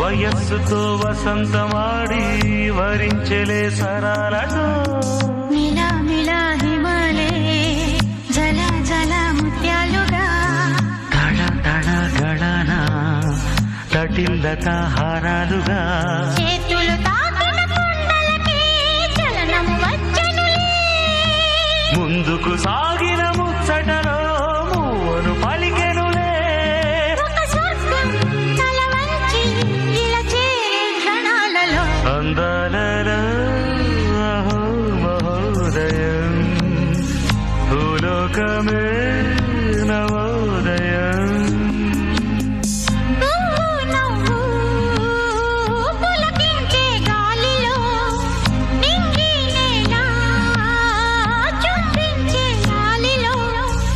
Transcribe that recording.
వయస్సుతో వసంతమాడి వరించెలే సరాలను మిలా మిలా హిమాలే జల జల ముత్యాలుగా తడ తడ గడన తటిల్లత హారాలుగా చేతులు తాకిన కొండలకి చలనము వచ్చెనులే ముందుకు సాగిన ముచ్చటలో మూవను పలికెనులే ఒక స్వర్గం తల వంచి ఇలా చేరే క్షణాలలో అందాలలో అహో మహోదయం భూలోకమే నవ